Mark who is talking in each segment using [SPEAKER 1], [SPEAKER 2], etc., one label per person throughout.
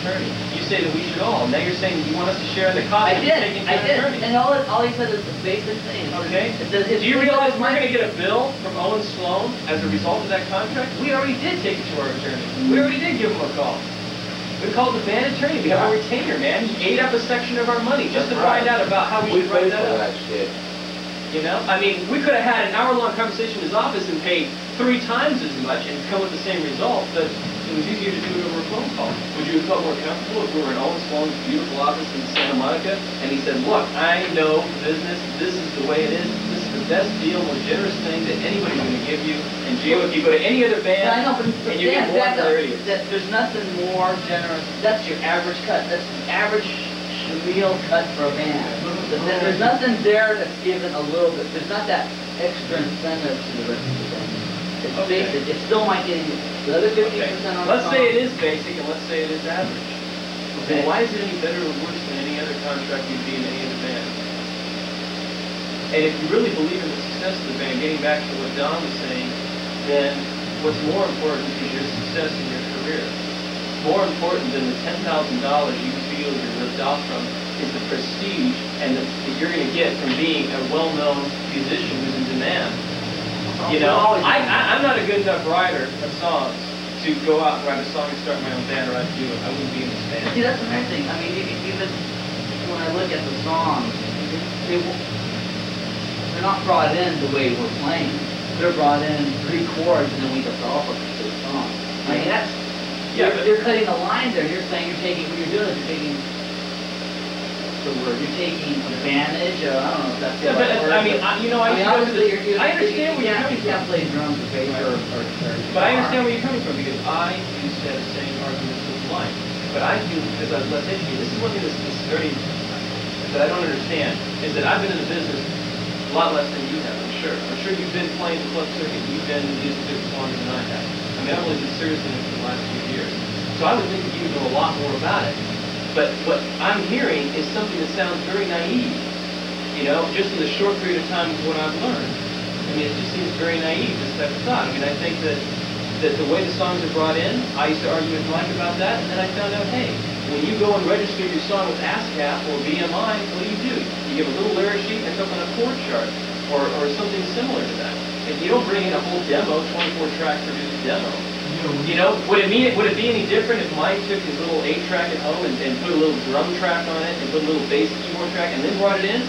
[SPEAKER 1] attorney. You say that we should all. Now you're saying that you want us to share in the cost of taking to an attorney.
[SPEAKER 2] And all he said is the basic thing.
[SPEAKER 1] Okay. Do you realize we're going to get a bill from Owen Sloan as a result of that contract? We already did take it to our attorney. We already did give him a call. We called the band attorney. We have a retainer, man. He ate up a section of our money just to find out about how we should write that up. You know? I mean, we could have had an hour-long conversation in his office and paid 3 times as much and come with the same result, but it was easier to do it over a phone call. Would you have felt more comfortable if we were in Owen Sloan's beautiful office in Santa Monica and he said, look, I know business. This is the way it is. This is the best deal, most generous thing that anybody's going to give you. And Gio, if you go to any other band and you get more than
[SPEAKER 2] there's nothing more generous. That's your average cut. That's the average meal cut for a band. There's nothing there that's given a little bit. There's not that extra incentive to the rest of the band. It's basic. It's still might get the other 50% on the
[SPEAKER 1] Let's say it is basic and let's say it is average. Then why is it any better or worse than any other contract you'd be in any other band? And if you really believe in the success of the band, getting back to what Don was saying, then what's more important is your success in your career. More important than the $10,000 you feel you're ripped off from is the prestige and that you're going to get from being a well-known musician who's in demand. You know, I'm not a good enough writer of songs to go out and write a song and start my own band, or I'd do it. I wouldn't be in this band.
[SPEAKER 2] See, that's another thing. I mean, even when I look at the songs, they're not brought in the way we're playing. They're brought in 3 chords and then we develop a complete song. I mean, that's you're cutting a line there. You're saying you're taking what you're doing is you're taking the word. You're taking advantage. I don't know if that's the right word.
[SPEAKER 1] I mean, you know, I understand where you're coming from.
[SPEAKER 2] You can't play drums or bass or
[SPEAKER 1] but I understand where you're coming from because I used to have the same arguments with life. But I feel, because I was less educated, this is one thing that's very, that I don't understand, is that I've been in the business a lot less than you have, I'm sure. I'm sure you've been playing the club circuit. You've been in music business longer than I have. I mean, I've only been serious in it for the last few years. So I would think that you would know a lot more about it. But what I'm hearing is something that sounds very naive, you know, just in the short period of time of what I've learned. I mean, it just seems very naive, this type of thought. I mean, I think that the way the songs are brought in, I used to argue with Mike about that, and then I found out, hey, when you go and register your song with ASCAP or BMI, what do? You give a little lyric sheet and it's up on a chord chart, or something similar to that. If you don't bring in a whole demo, 24-track produced demo, you know, would it be any different if Mike took his little 8-track at home and put a little drum track on it and put a little bass keyboard track and then brought it in?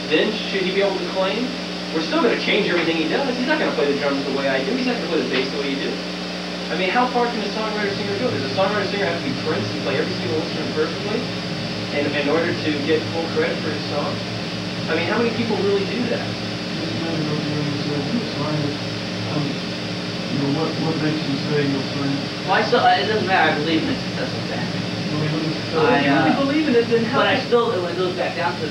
[SPEAKER 1] Then should he be able to claim? We're still going to change everything he does. He's not going to play the drums the way I do. He's not going to play the bass the way you do. I mean, how far can a songwriter-singer go? Does a songwriter-singer have to be Prince and play every single instrument perfectly in order to get full credit for his song? I mean, how many people really do that?
[SPEAKER 3] What makes you say you'll sign?
[SPEAKER 2] Well, it doesn't matter. I believe in a successful band.
[SPEAKER 1] If you really believe in it, then how?
[SPEAKER 2] But I still, when it goes back down to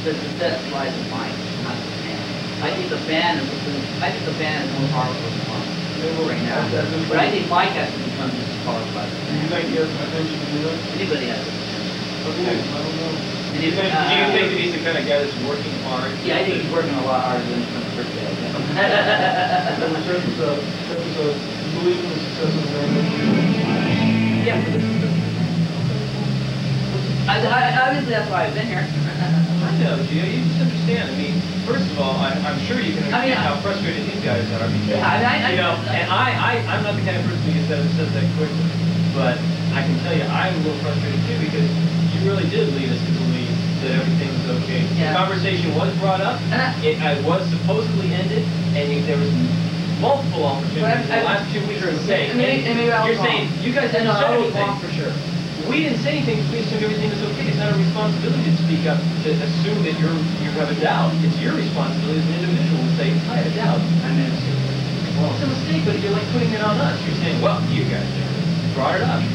[SPEAKER 2] the success lies in Mike, not the band. I think the band is more powerful than Mike right now. But I think Mike has to become just as powerful as the band.
[SPEAKER 3] You think he has the potential to do that?
[SPEAKER 2] Anybody has the potential.
[SPEAKER 3] Okay, I don't know.
[SPEAKER 1] Do you think that he's the kind of guy that's working hard?
[SPEAKER 2] Yeah, I think he's working a lot harder than from the first day.
[SPEAKER 3] In terms of belief in the success of the band?
[SPEAKER 2] Yeah, but obviously that's why I've been here.
[SPEAKER 1] I know, Gio. You just understand. I mean, first of all, I'm sure you can understand how frustrated these guys are. Because, you know, and I'm not the kind of person who gets upset that quickly. But I can tell you, I'm a little frustrated too because you really did lead us to believe that everything was okay.
[SPEAKER 2] Yeah.
[SPEAKER 1] The conversation was brought up. It was supposedly ended, and there was multiple opportunities in the last 2 weeks to say. You're saying you guys didn't say anything.
[SPEAKER 2] For sure.
[SPEAKER 1] We didn't say anything because we assumed everything was okay. It's not a responsibility to speak up, to assume that you have a doubt. It's your responsibility as an individual to say, I have a doubt. I made a mistake. Well, it's a mistake, but you're like putting it on us. You're saying, well, you guys brought it up. I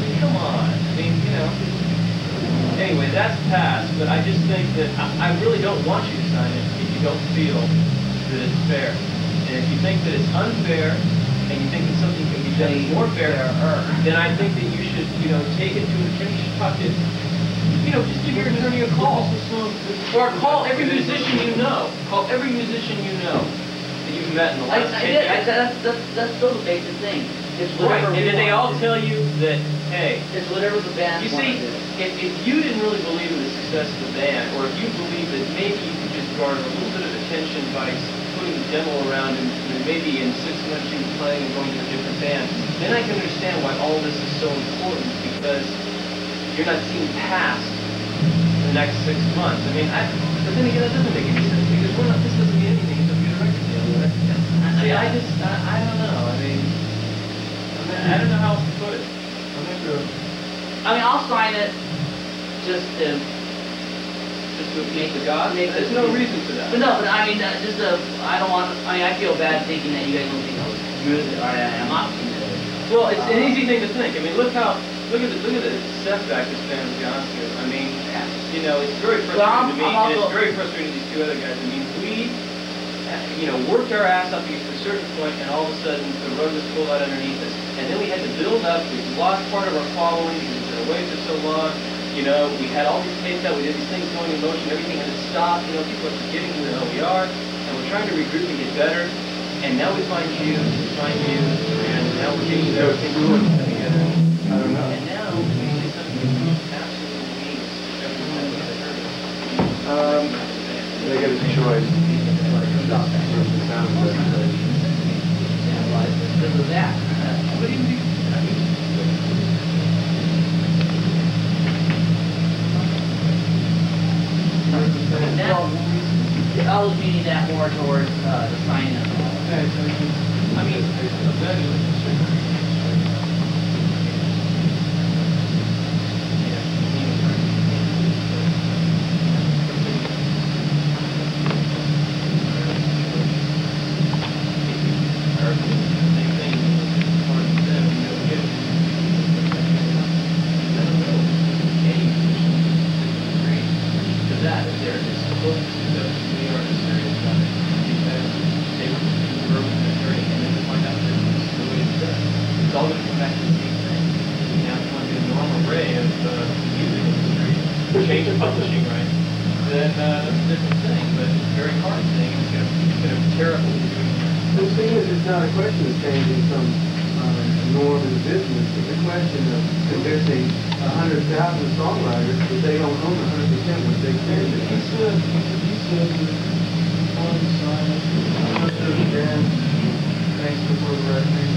[SPEAKER 1] mean, come on. I mean, you know. Anyway, that's past, but I just think that I really don't want you to sign it if you don't feel that it's fair. And if you think that it's unfair, and you think that something can be done more fair, then I think that you should, you know, take it to an attorney. You should talk to, you know, just give your attorney a call. Or call every musician you know. Call every musician you know that you've met in the last 10 years.
[SPEAKER 2] That's still the basic thing. It's
[SPEAKER 1] right. And then they all tell you that hey,
[SPEAKER 2] It's whatever the band
[SPEAKER 1] you
[SPEAKER 2] wants
[SPEAKER 1] see,
[SPEAKER 2] to do.
[SPEAKER 1] if you didn't really believe in the success of the band, or if you believe that maybe you could just garner a little bit of attention by putting the demo around and maybe in 6 months you were playing and going to a different band, then I can understand why all this is so important, because you're not seeing past the next 6 months. I mean, but then again, that doesn't make any sense, because this doesn't mean anything until we get a record deal. See, I don't know. I don't know how else to put it.
[SPEAKER 2] I mean, I'll sign it just to
[SPEAKER 1] Make the God? There's no reason for that.
[SPEAKER 2] But no, but I mean, I don't want, I feel bad thinking that you guys don't think I was good, or I'm not committed.
[SPEAKER 1] Well, it's an easy thing to think. I mean, look at the setback this band has gone through. I mean, you know, it's very frustrating to me, and it's very frustrating to these two other guys. I mean, we, you know, worked our ass up to get to a certain point, and all of a sudden the rug was pulled out underneath us. And then we had to build up. We lost part of our following because we've been away for so long. You know, we had all these tapes out, we did these things going in motion, everything had to stop. You know, people are forgetting who the hell we are, and we're trying to regroup and get better. And now we find you, and now we're getting everything going together.
[SPEAKER 3] I don't know.
[SPEAKER 1] And now we say something absolutely means everything that I heard.
[SPEAKER 3] They get a choice.
[SPEAKER 2] Because of that.
[SPEAKER 1] What do you mean? I mean,
[SPEAKER 2] I was meaning that more towards the sign-up.
[SPEAKER 1] I mean, change of publishing rights, then that's a different thing, but it's a very hard thing. It's going to tear up what we're doing.
[SPEAKER 3] The thing is, it's not a question of changing some norm in the business. It's a question of convincing 100,000 songwriters that they don't own 100% what they can. He said that on the sign, I'm not sure the band thanks for the record.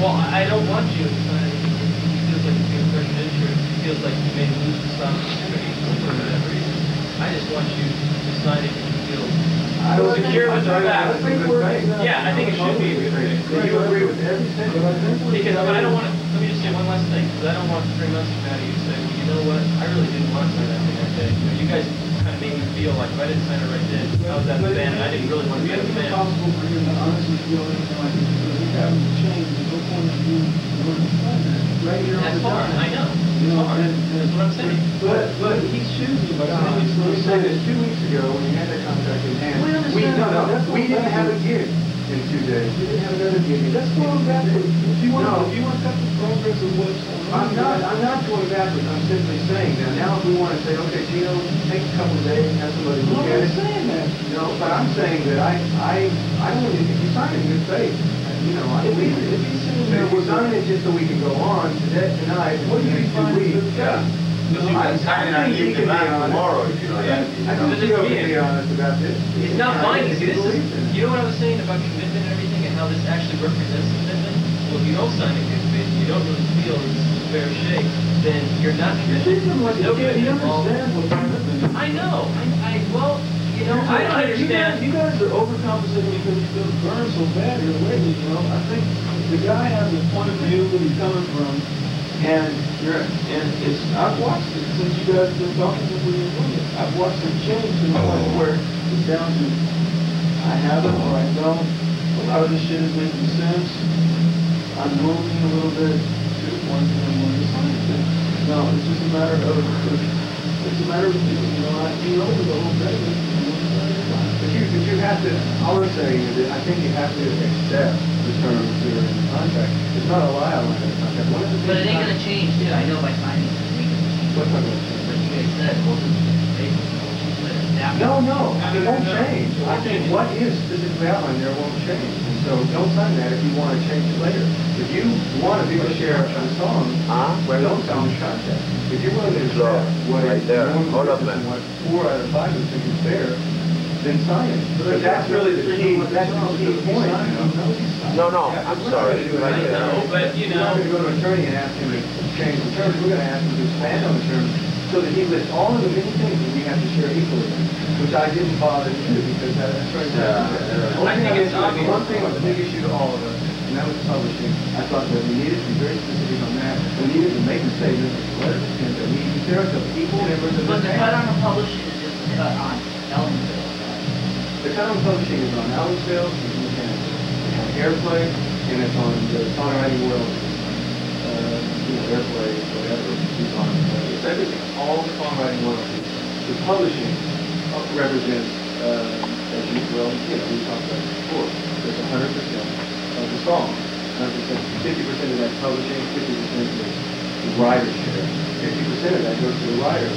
[SPEAKER 1] Well, I don't want you to sign it. It feels like you're being prejudicial. It feels like you may lose this opportunity for that reason. I just want you to sign it if you feel secure with the facts. Yeah, I think it should be a good thing.
[SPEAKER 3] Do you agree with everything?
[SPEAKER 1] Because I don't want to, let me just say one last thing, because I don't want 3 months from now you to say, well, you know what, I really didn't want to sign that thing that day. You guys kind of made me feel like if I didn't sign it right then, I was out of the band, and I didn't really want to be out of the band.
[SPEAKER 3] It's impossible for you to honestly feel anything like this, because we haven't changed. There's no point in you going to sign that. Right here on
[SPEAKER 1] That's
[SPEAKER 3] the
[SPEAKER 1] hard,
[SPEAKER 3] document.
[SPEAKER 1] I know, it's hard, that's what I'm saying.
[SPEAKER 3] But he's choosing by saying it's going to say this 2 weeks ago when you had that contract in hand. We didn't have a gig in 2 days. We didn't have another gig. That's going backwards. If you want to cut the progress of what's I'm not going backwards. I'm simply saying that now if we want to say, okay, Gino, take a couple of days and have somebody look at it. I'm not saying that. No, but I'm saying that I don't think if you sign it in good faith, you know, I believe it. If we're signing it just so we can go on tonight, what do you find? Yeah. I think he can be honest. I think Gino can be honest about this.
[SPEAKER 1] It's not binding. See, this is, you know what I was saying about commitment and everything and how this actually represents commitment? Well, if you don't sign a good faith, you don't really feel this is a fair shake, then you're not committed. No commitment involved. I know. Well, you know, I don't understand.
[SPEAKER 3] You guys are overcompensating because you feel burned so bad here lately, you know. I think the guy has a point of view where he's coming from, and I've watched it since you guys have been talking before you were it. I've watched it change to the point where it's down to I have it or I don't. A lot of this shit is making sense. I'm moving a little bit to the point that I want to sign it. No, it's just a matter of you know, you know the whole thing. But you have to, all I'm saying is that I think you have to accept the terms that are in the contract. It's not a lie on the contract.
[SPEAKER 2] But it ain't going to change, too. I know by signing it, it ain't going to change.
[SPEAKER 3] What's not going to change?
[SPEAKER 2] Like you guys said, we'll just
[SPEAKER 3] No, it won't change. I think what is physically outlined there won't change. So don't sign that if you want to change it later. If you want to be a share of the song, don't sign the contract. If you're willing to accept what is normal and what 4 out of 5 of us think is fair, then sign it. But that's really the key. That's the key point.
[SPEAKER 4] No, I'm sorry.
[SPEAKER 1] I know, but you know.
[SPEAKER 3] We're not going to go to an attorney and ask him to change the terms. We're going to ask him to expand on the terms so that he lists all of the many things that we have to share equally, which I didn't bother to do because that's right there.
[SPEAKER 1] I think it's obvious.
[SPEAKER 3] One thing was a big issue to all of us, and that was publishing. I thought that we needed to be very specific on that. We needed to make a statement, let us and that we consider ourselves equal members of
[SPEAKER 2] But
[SPEAKER 3] the
[SPEAKER 2] the cut on the publishing is just the cut on Ellenville.
[SPEAKER 3] The cut on publishing is on Allensville, it's on Airplay, and it's on the Songwriting World, Airplay, whatever, it's on. It's everything, all the Songwriting World. The publishing represents, as we talked about before, there's 100% of the song. 50% of that publishing, 50% is the writer's share. 50% of that goes to the writer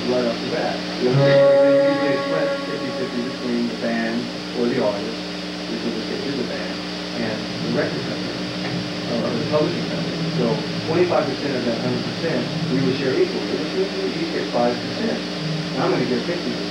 [SPEAKER 3] right off the bat. The other usually it's split 50-50 between the band or the artist, which in this case is the band, and the record company, or the publishing company. So 25% of that 100% we would share equally, which means we each get 5%. And I'm going to get 50%.